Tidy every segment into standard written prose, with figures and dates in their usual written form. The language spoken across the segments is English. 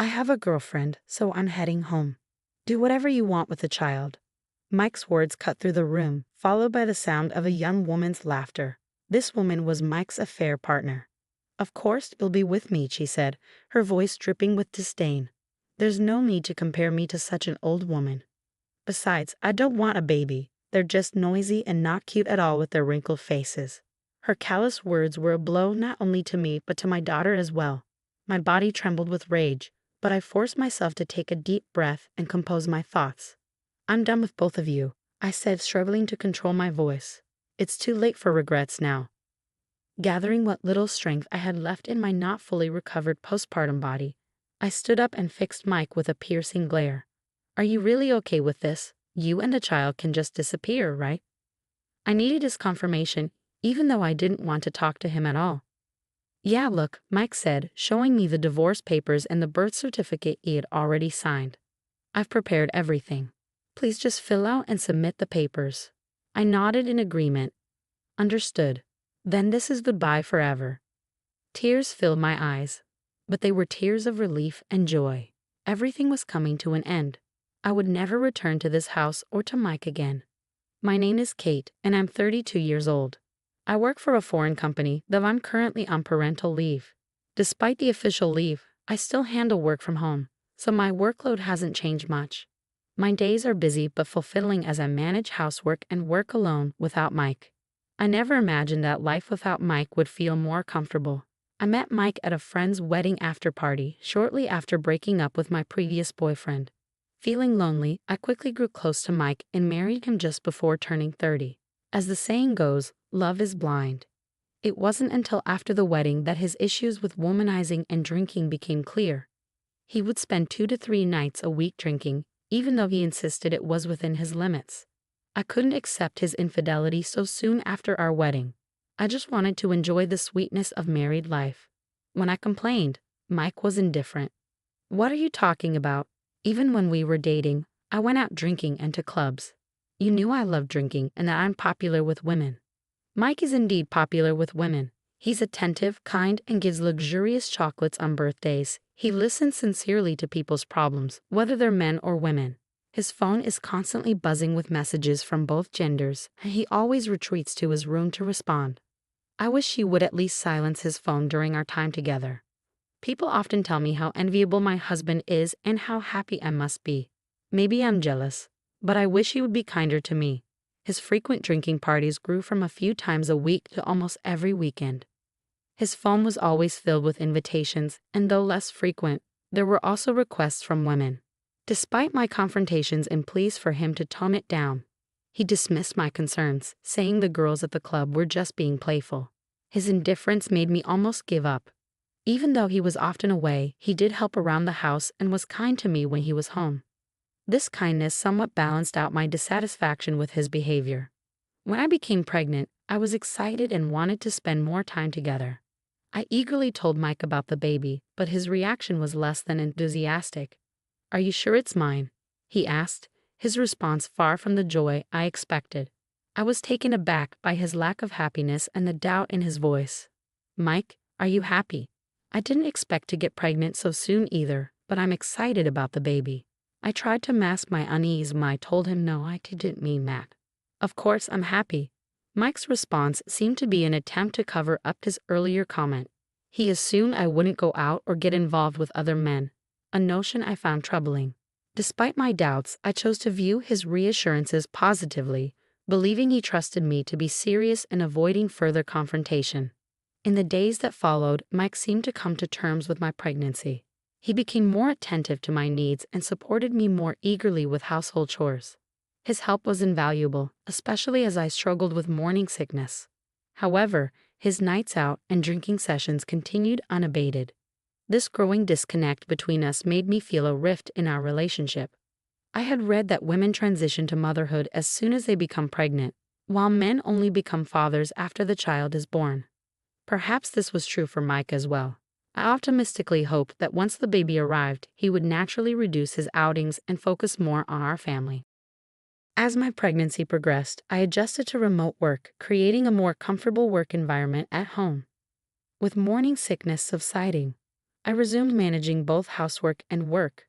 I have a girlfriend, so I'm heading home. Do whatever you want with the child. Mike's words cut through the room, followed by the sound of a young woman's laughter. This woman was Mike's affair partner. Of course you'll be with me, she said, her voice dripping with disdain. There's no need to compare me to such an old woman. Besides, I don't want a baby. They're just noisy and not cute at all with their wrinkled faces. Her callous words were a blow not only to me but to my daughter as well. My body trembled with rage, but I forced myself to take a deep breath and compose my thoughts. I'm done with both of you, I said, struggling to control my voice. It's too late for regrets now. Gathering what little strength I had left in my not fully recovered postpartum body, I stood up and fixed Mike with a piercing glare. Are you really okay with this? You and the child can just disappear, right? I needed his confirmation, even though I didn't want to talk to him at all. Yeah, look, Mike said, showing me the divorce papers and the birth certificate he had already signed. I've prepared everything. Please just fill out and submit the papers. I nodded in agreement. Understood. Then this is goodbye forever. Tears filled my eyes, but they were tears of relief and joy. Everything was coming to an end. I would never return to this house or to Mike again. My name is Kate, and I'm 32 years old. I work for a foreign company, though I'm currently on parental leave. Despite the official leave, I still handle work from home, so my workload hasn't changed much. My days are busy but fulfilling as I manage housework and work alone without Mike. I never imagined that life without Mike would feel more comfortable. I met Mike at a friend's wedding after-party shortly after breaking up with my previous boyfriend. Feeling lonely, I quickly grew close to Mike and married him just before turning 30. As the saying goes, love is blind. It wasn't until after the wedding that his issues with womanizing and drinking became clear. He would spend 2 to 3 nights a week drinking, even though he insisted it was within his limits. I couldn't accept his infidelity so soon after our wedding. I just wanted to enjoy the sweetness of married life. When I complained, Mike was indifferent. What are you talking about? Even when we were dating, I went out drinking and to clubs. You knew I loved drinking and that I'm popular with women. Mike is indeed popular with women. He's attentive, kind, and gives luxurious chocolates on birthdays. He listens sincerely to people's problems, whether they're men or women. His phone is constantly buzzing with messages from both genders, and he always retreats to his room to respond. I wish he would at least silence his phone during our time together. People often tell me how enviable my husband is and how happy I must be. Maybe I'm jealous, but I wish he would be kinder to me. His frequent drinking parties grew from a few times a week to almost every weekend. His phone was always filled with invitations, and though less frequent, there were also requests from women. Despite my confrontations and pleas for him to tone it down, he dismissed my concerns, saying the girls at the club were just being playful. His indifference made me almost give up. Even though he was often away, he did help around the house and was kind to me when he was home. This kindness somewhat balanced out my dissatisfaction with his behavior. When I became pregnant, I was excited and wanted to spend more time together. I eagerly told Mike about the baby, but his reaction was less than enthusiastic. Are you sure it's mine? He asked, his response far from the joy I expected. I was taken aback by his lack of happiness and the doubt in his voice. Mike, are you happy? I didn't expect to get pregnant so soon either, but I'm excited about the baby. I tried to mask my unease when I told him no, I didn't mean that. Of course I'm happy. Mike's response seemed to be an attempt to cover up his earlier comment. He assumed I wouldn't go out or get involved with other men, a notion I found troubling. Despite my doubts, I chose to view his reassurances positively, believing he trusted me to be serious and avoiding further confrontation. In the days that followed, Mike seemed to come to terms with my pregnancy. He became more attentive to my needs and supported me more eagerly with household chores. His help was invaluable, especially as I struggled with morning sickness. However, his nights out and drinking sessions continued unabated. This growing disconnect between us made me feel a rift in our relationship. I had read that women transition to motherhood as soon as they become pregnant, while men only become fathers after the child is born. Perhaps this was true for Mike as well. I optimistically hoped that once the baby arrived, he would naturally reduce his outings and focus more on our family. As my pregnancy progressed, I adjusted to remote work, creating a more comfortable work environment at home. With morning sickness subsiding, I resumed managing both housework and work.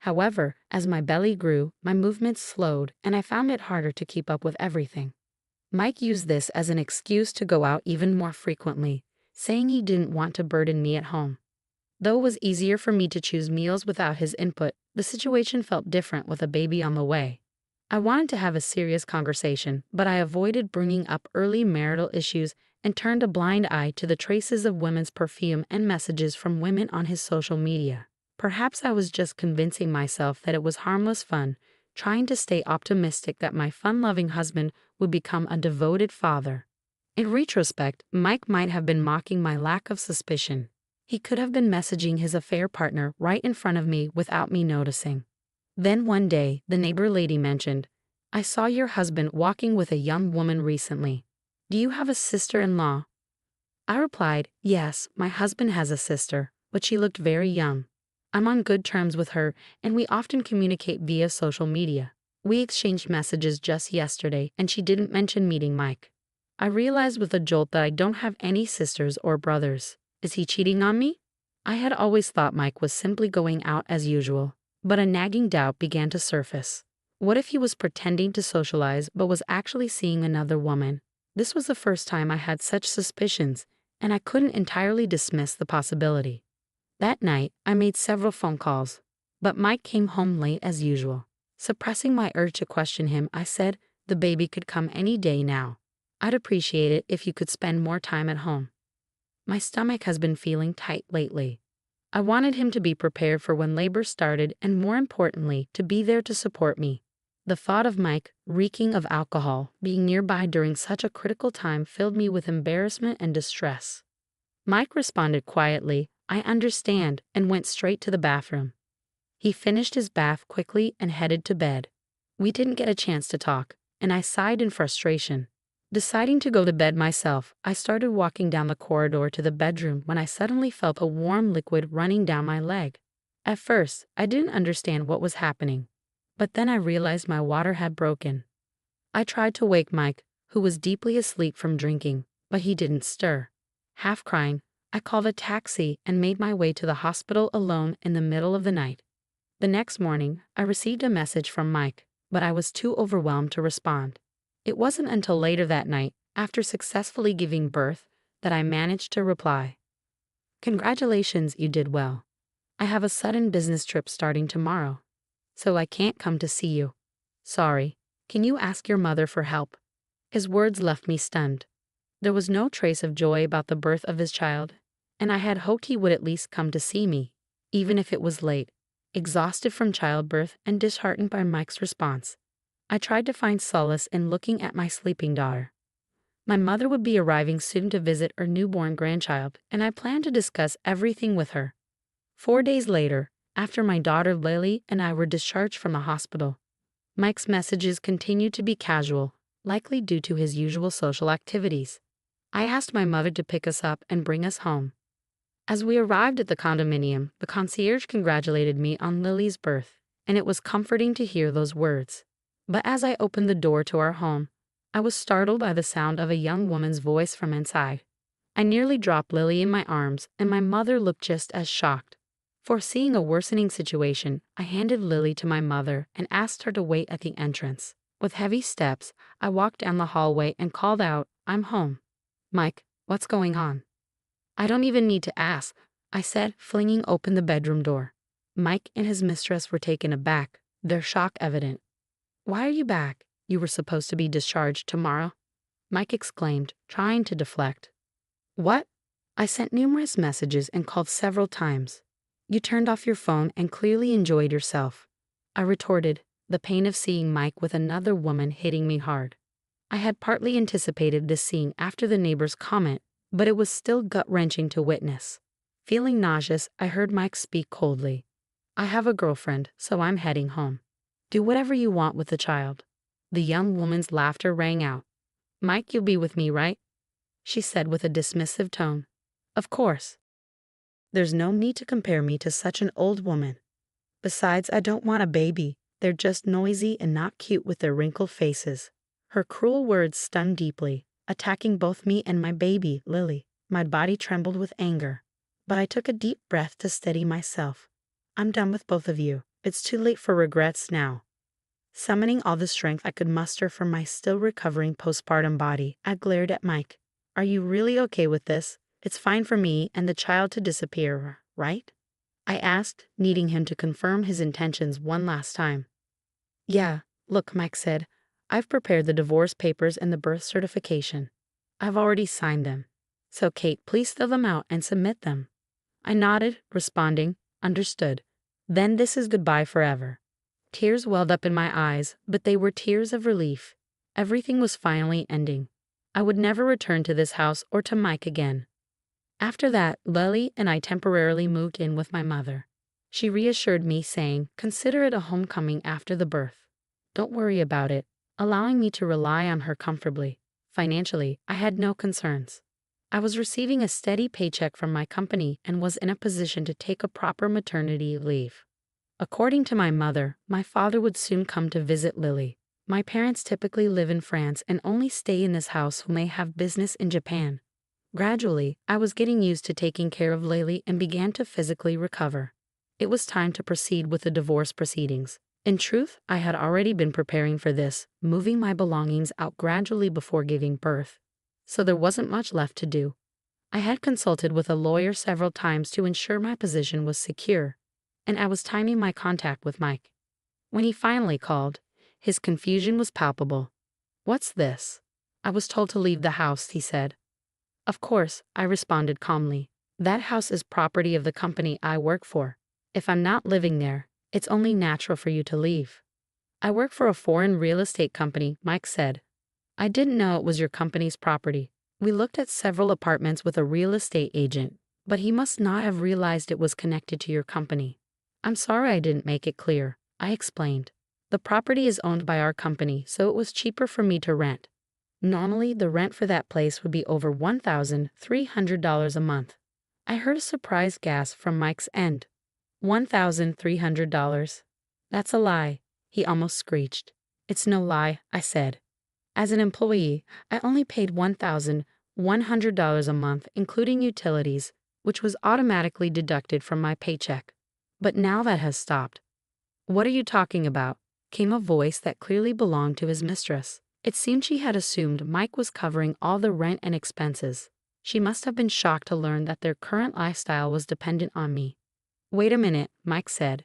However, as my belly grew, my movements slowed, and I found it harder to keep up with everything. Mike used this as an excuse to go out even more frequently, saying he didn't want to burden me at home. Though it was easier for me to choose meals without his input, the situation felt different with a baby on the way. I wanted to have a serious conversation, but I avoided bringing up early marital issues and turned a blind eye to the traces of women's perfume and messages from women on his social media. Perhaps I was just convincing myself that it was harmless fun, trying to stay optimistic that my fun-loving husband would become a devoted father. In retrospect, Mike might have been mocking my lack of suspicion. He could have been messaging his affair partner right in front of me without me noticing. Then one day, the neighbor lady mentioned, "I saw your husband walking with a young woman recently. Do you have a sister-in-law?" I replied, "Yes, my husband has a sister, but she looked very young. I'm on good terms with her, and we often communicate via social media. We exchanged messages just yesterday, and she didn't mention meeting Mike." I realized with a jolt that I don't have any sisters or brothers. Is he cheating on me? I had always thought Mike was simply going out as usual, but a nagging doubt began to surface. What if he was pretending to socialize but was actually seeing another woman? This was the first time I had such suspicions, and I couldn't entirely dismiss the possibility. That night, I made several phone calls, but Mike came home late as usual. Suppressing my urge to question him, I said, "The baby could come any day now. I'd appreciate it if you could spend more time at home. My stomach has been feeling tight lately." I wanted him to be prepared for when labor started and, more importantly, to be there to support me. The thought of Mike, reeking of alcohol, being nearby during such a critical time filled me with embarrassment and distress. Mike responded quietly, "I understand," and went straight to the bathroom. He finished his bath quickly and headed to bed. We didn't get a chance to talk, and I sighed in frustration. Deciding to go to bed myself, I started walking down the corridor to the bedroom when I suddenly felt a warm liquid running down my leg. At first, I didn't understand what was happening, but then I realized my water had broken. I tried to wake Mike, who was deeply asleep from drinking, but he didn't stir. Half crying, I called a taxi and made my way to the hospital alone in the middle of the night. The next morning, I received a message from Mike, but I was too overwhelmed to respond. It wasn't until later that night, after successfully giving birth, that I managed to reply. "Congratulations, you did well. I have a sudden business trip starting tomorrow, so I can't come to see you. Sorry, can you ask your mother for help?" His words left me stunned. There was no trace of joy about the birth of his child, and I had hoped he would at least come to see me, even if it was late. Exhausted from childbirth and disheartened by Mike's response, I tried to find solace in looking at my sleeping daughter. My mother would be arriving soon to visit her newborn grandchild, and I planned to discuss everything with her. 4 days later, after my daughter Lily and I were discharged from the hospital, Mike's messages continued to be casual, likely due to his usual social activities. I asked my mother to pick us up and bring us home. As we arrived at the condominium, the concierge congratulated me on Lily's birth, and it was comforting to hear those words. But as I opened the door to our home, I was startled by the sound of a young woman's voice from inside. I nearly dropped Lily in my arms, and my mother looked just as shocked. Foreseeing a worsening situation, I handed Lily to my mother and asked her to wait at the entrance. With heavy steps, I walked down the hallway and called out, "I'm home." "Mike, what's going on?" "I don't even need to ask," I said, flinging open the bedroom door. Mike and his mistress were taken aback, their shock evident. "Why are you back? You were supposed to be discharged tomorrow," Mike exclaimed, trying to deflect. "What?" I sent numerous messages and called several times. "You turned off your phone and clearly enjoyed yourself," I retorted, the pain of seeing Mike with another woman hitting me hard. I had partly anticipated this scene after the neighbor's comment, but it was still gut-wrenching to witness. Feeling nauseous, I heard Mike speak coldly. "I have a girlfriend, so I'm heading home. Do whatever you want with the child." The young woman's laughter rang out. "Mike, you'll be with me, right?" she said with a dismissive tone. "Of course. There's no need to compare me to such an old woman. Besides, I don't want a baby. They're just noisy and not cute with their wrinkled faces." Her cruel words stung deeply, attacking both me and my baby, Lily. My body trembled with anger. but I took a deep breath to steady myself. I'm done with both of you. It's too late for regrets now. Summoning all the strength I could muster from my still recovering postpartum body, I glared at Mike. Are you really okay with this? It's fine for me and the child to disappear, right? I asked, needing him to confirm his intentions one last time. Yeah, look, Mike said. I've prepared the divorce papers and the birth certification. I've already signed them. So Kate, please fill them out and submit them. I nodded, responding, understood. Then this is goodbye forever. Tears welled up in my eyes, but they were tears of relief. Everything was finally ending. I would never return to this house or to Mike again. After that, Lily and I temporarily moved in with my mother. She reassured me, saying, consider it a homecoming after the birth. Don't worry about it, allowing me to rely on her comfortably. Financially, I had no concerns. I was receiving a steady paycheck from my company and was in a position to take a proper maternity leave. According to my mother, my father would soon come to visit Lily. My parents typically live in France and only stay in this house when they have business in Japan. Gradually, I was getting used to taking care of Lily and began to physically recover. It was time to proceed with the divorce proceedings. In truth, I had already been preparing for this, moving my belongings out gradually before giving birth. So there wasn't much left to do. I had consulted with a lawyer several times to ensure my position was secure, and I was timing my contact with Mike. When he finally called, his confusion was palpable. What's this? I was told to leave the house, he said. Of course, I responded calmly. That house is property of the company I work for. If I'm not living there, it's only natural for you to leave. I work for a foreign real estate company, Mike said. I didn't know it was your company's property. We looked at several apartments with a real estate agent, but he must not have realized it was connected to your company. I'm sorry I didn't make it clear, I explained. The property is owned by our company, so it was cheaper for me to rent. Normally, the rent for that place would be over $1,300 a month. I heard a surprised gasp from Mike's end. $1,300. That's a lie, he almost screeched. It's no lie, I said. As an employee, I only paid $1,100 a month, including utilities, which was automatically deducted from my paycheck. But now that has stopped. What are you talking about? Came a voice that clearly belonged to his mistress. It seemed she had assumed Mike was covering all the rent and expenses. She must have been shocked to learn that their current lifestyle was dependent on me. Wait a minute, Mike said.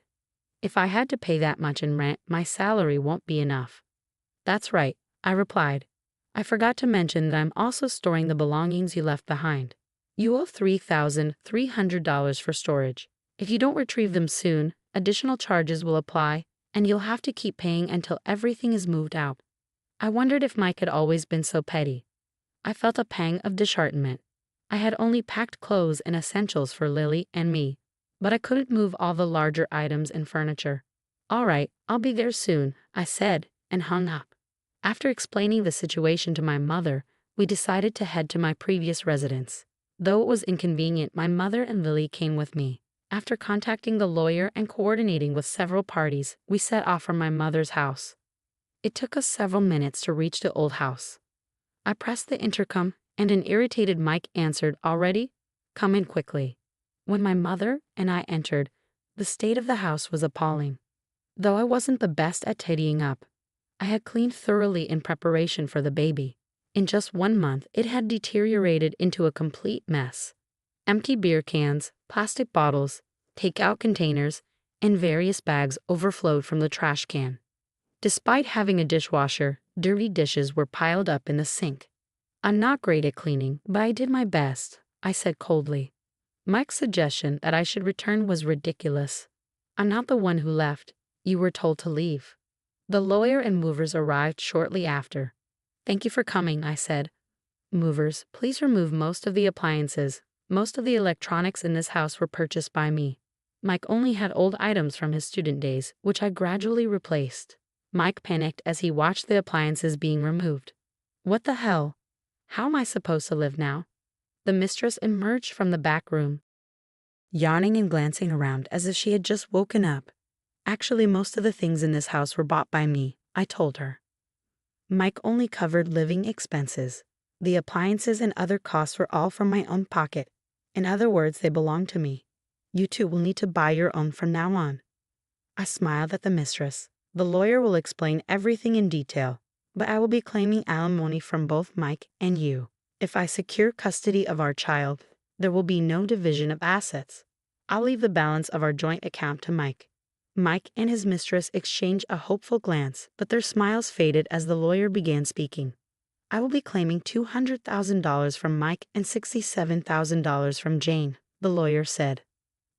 If I had to pay that much in rent, my salary won't be enough. That's right, I replied. I forgot to mention that I'm also storing the belongings you left behind. You owe $3,300 for storage. If you don't retrieve them soon, additional charges will apply, and you'll have to keep paying until everything is moved out. I wondered if Mike had always been so petty. I felt a pang of disheartenment. I had only packed clothes and essentials for Lily and me, but I couldn't move all the larger items and furniture. All right, I'll be there soon, I said, and hung up. After explaining the situation to my mother, we decided to head to my previous residence. Though it was inconvenient, my mother and Lily came with me. After contacting the lawyer and coordinating with several parties, we set off from my mother's house. It took us several minutes to reach the old house. I pressed the intercom, and an irritated Mike answered, already? Come in quickly. When my mother and I entered, the state of the house was appalling. Though I wasn't the best at tidying up, I had cleaned thoroughly in preparation for the baby. In just 1 month, it had deteriorated into a complete mess. Empty beer cans, plastic bottles, takeout containers, and various bags overflowed from the trash can. Despite having a dishwasher, dirty dishes were piled up in the sink. I'm not great at cleaning, but I did my best, I said coldly. Mike's suggestion that I should return was ridiculous. I'm not the one who left. You were told to leave. The lawyer and movers arrived shortly after. Thank you for coming, I said. Movers, please remove most of the appliances. Most of the electronics in this house were purchased by me. Mike only had old items from his student days, which I gradually replaced. Mike panicked as he watched the appliances being removed. What the hell? How am I supposed to live now? The mistress emerged from the back room, yawning and glancing around as if she had just woken up. Actually, most of the things in this house were bought by me, I told her. Mike only covered living expenses. The appliances and other costs were all from my own pocket. In other words, they belong to me. You two will need to buy your own from now on. I smiled at the mistress. The lawyer will explain everything in detail, but I will be claiming alimony from both Mike and you. If I secure custody of our child, there will be no division of assets. I'll leave the balance of our joint account to Mike. Mike and his mistress exchanged a hopeful glance, but their smiles faded as the lawyer began speaking. I will be claiming $200,000 from Mike and $67,000 from Jane, the lawyer said.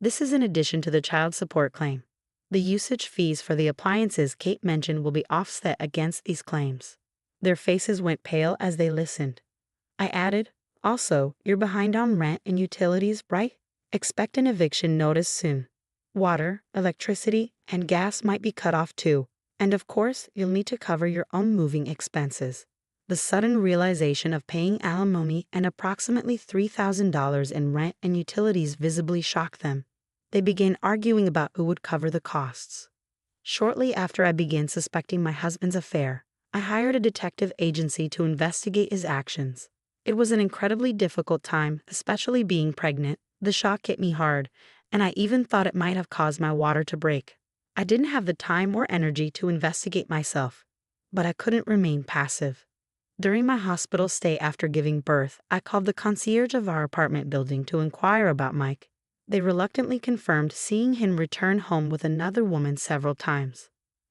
This is in addition to the child support claim. The usage fees for the appliances Kate mentioned will be offset against these claims. Their faces went pale as they listened. I added, also, you're behind on rent and utilities, right? Expect an eviction notice soon. Water, electricity, and gas might be cut off too. And of course, you'll need to cover your own moving expenses. The sudden realization of paying alimony and approximately $3,000 in rent and utilities visibly shocked them. They began arguing about who would cover the costs. Shortly after I began suspecting my husband's affair, I hired a detective agency to investigate his actions. It was an incredibly difficult time, especially being pregnant. The shock hit me hard, and I even thought it might have caused my water to break. I didn't have the time or energy to investigate myself, but I couldn't remain passive. During my hospital stay after giving birth, I called the concierge of our apartment building to inquire about Mike. They reluctantly confirmed seeing him return home with another woman several times.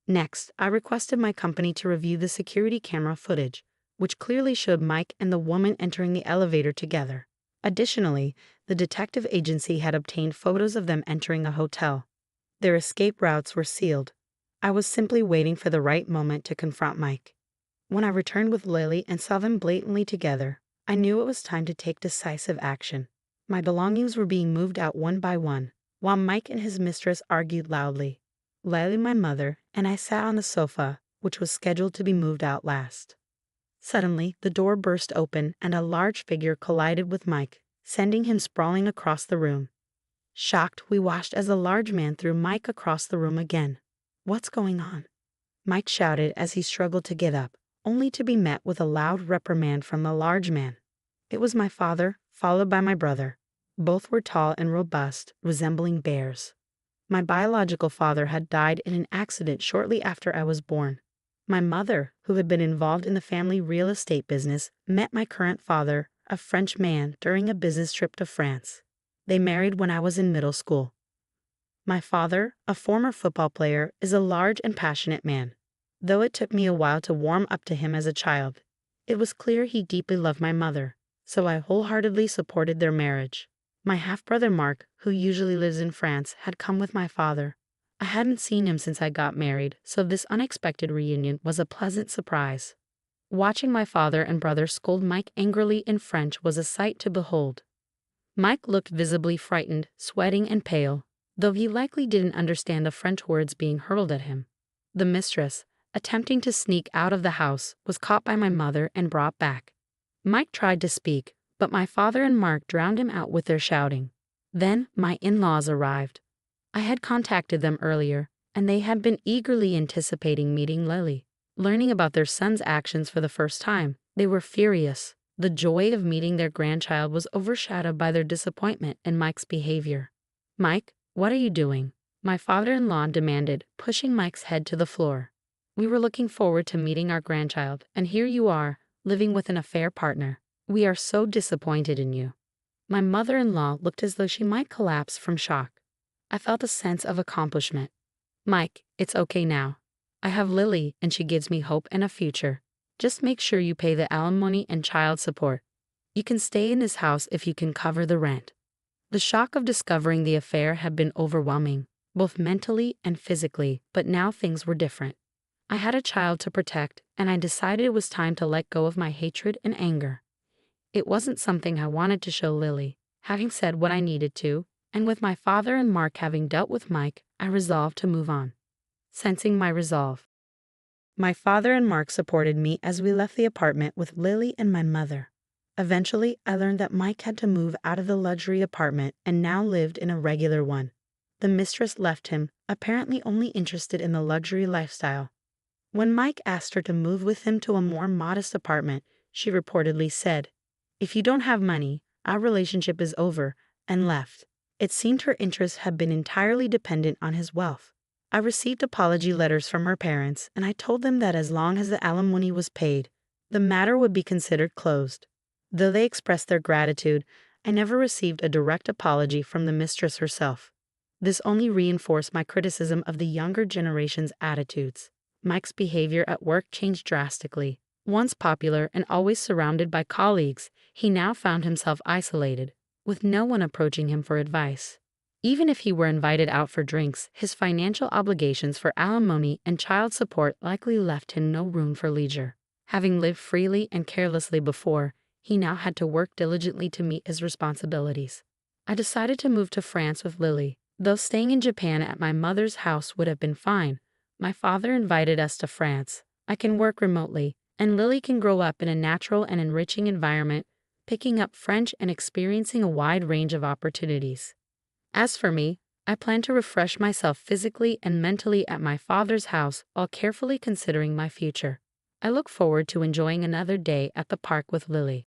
Next, I requested my company to review the security camera footage, which clearly showed Mike and the woman entering the elevator together. Additionally, the detective agency had obtained photos of them entering a hotel. Their escape routes were sealed. I was simply waiting for the right moment to confront Mike. When I returned with Lily and saw them blatantly together, I knew it was time to take decisive action. My belongings were being moved out one by one, while Mike and his mistress argued loudly. Lily, my mother, and I sat on the sofa, which was scheduled to be moved out last. Suddenly, the door burst open and a large figure collided with Mike, sending him sprawling across the room. Shocked, we watched as the large man threw Mike across the room again. "What's going on?" Mike shouted as he struggled to get up, only to be met with a loud reprimand from the large man. It was my father, followed by my brother. Both were tall and robust, resembling bears. My biological father had died in an accident shortly after I was born. My mother, who had been involved in the family real estate business, met my current father, a French man, during a business trip to France. They married when I was in middle school. My father, a former football player, is a large and passionate man. Though it took me a while to warm up to him as a child, it was clear he deeply loved my mother, so I wholeheartedly supported their marriage. My half-brother Mark, who usually lives in France, had come with my father. I hadn't seen him since I got married, so this unexpected reunion was a pleasant surprise. Watching my father and brother scold Mike angrily in French was a sight to behold. Mike looked visibly frightened, sweating and pale, though he likely didn't understand the French words being hurled at him. The mistress, attempting to sneak out of the house, was caught by my mother and brought back. Mike tried to speak, but my father and Mark drowned him out with their shouting. Then my in-laws arrived. I had contacted them earlier, and they had been eagerly anticipating meeting Lily. Learning about their son's actions for the first time, they were furious. The joy of meeting their grandchild was overshadowed by their disappointment in Mike's behavior. "Mike, what are you doing?" my father-in-law demanded, pushing Mike's head to the floor. "We were looking forward to meeting our grandchild, and here you are, living with an affair partner. We are so disappointed in you." My mother-in-law looked as though she might collapse from shock. I felt a sense of accomplishment. "Mike, it's okay now. I have Lily, and she gives me hope and a future. Just make sure you pay the alimony and child support. You can stay in this house if you can cover the rent." The shock of discovering the affair had been overwhelming, both mentally and physically, but now things were different. I had a child to protect, and I decided it was time to let go of my hatred and anger. It wasn't something I wanted to show Lily. Having said what I needed to, and with my father and Mark having dealt with Mike, I resolved to move on. Sensing my resolve, my father and Mark supported me as we left the apartment with Lily and my mother. Eventually, I learned that Mike had to move out of the luxury apartment and now lived in a regular one. The mistress left him, apparently only interested in the luxury lifestyle. When Mike asked her to move with him to a more modest apartment, she reportedly said, "If you don't have money, our relationship is over, and left. It seemed her interests had been entirely dependent on his wealth. I received apology letters from her parents, and I told them that as long as the alimony was paid, the matter would be considered closed. Though they expressed their gratitude, I never received a direct apology from the mistress herself. This only reinforced my criticism of the younger generation's attitudes. Mike's behavior at work changed drastically. Once popular and always surrounded by colleagues, he now found himself isolated, with no one approaching him for advice. Even if he were invited out for drinks, his financial obligations for alimony and child support likely left him no room for leisure. Having lived freely and carelessly before, he now had to work diligently to meet his responsibilities. I decided to move to France with Lily. Though staying in Japan at my mother's house would have been fine, my father invited us to France. I can work remotely, and Lily can grow up in a natural and enriching environment, picking up French and experiencing a wide range of opportunities. As for me, I plan to refresh myself physically and mentally at my father's house while carefully considering my future. I look forward to enjoying another day at the park with Lily.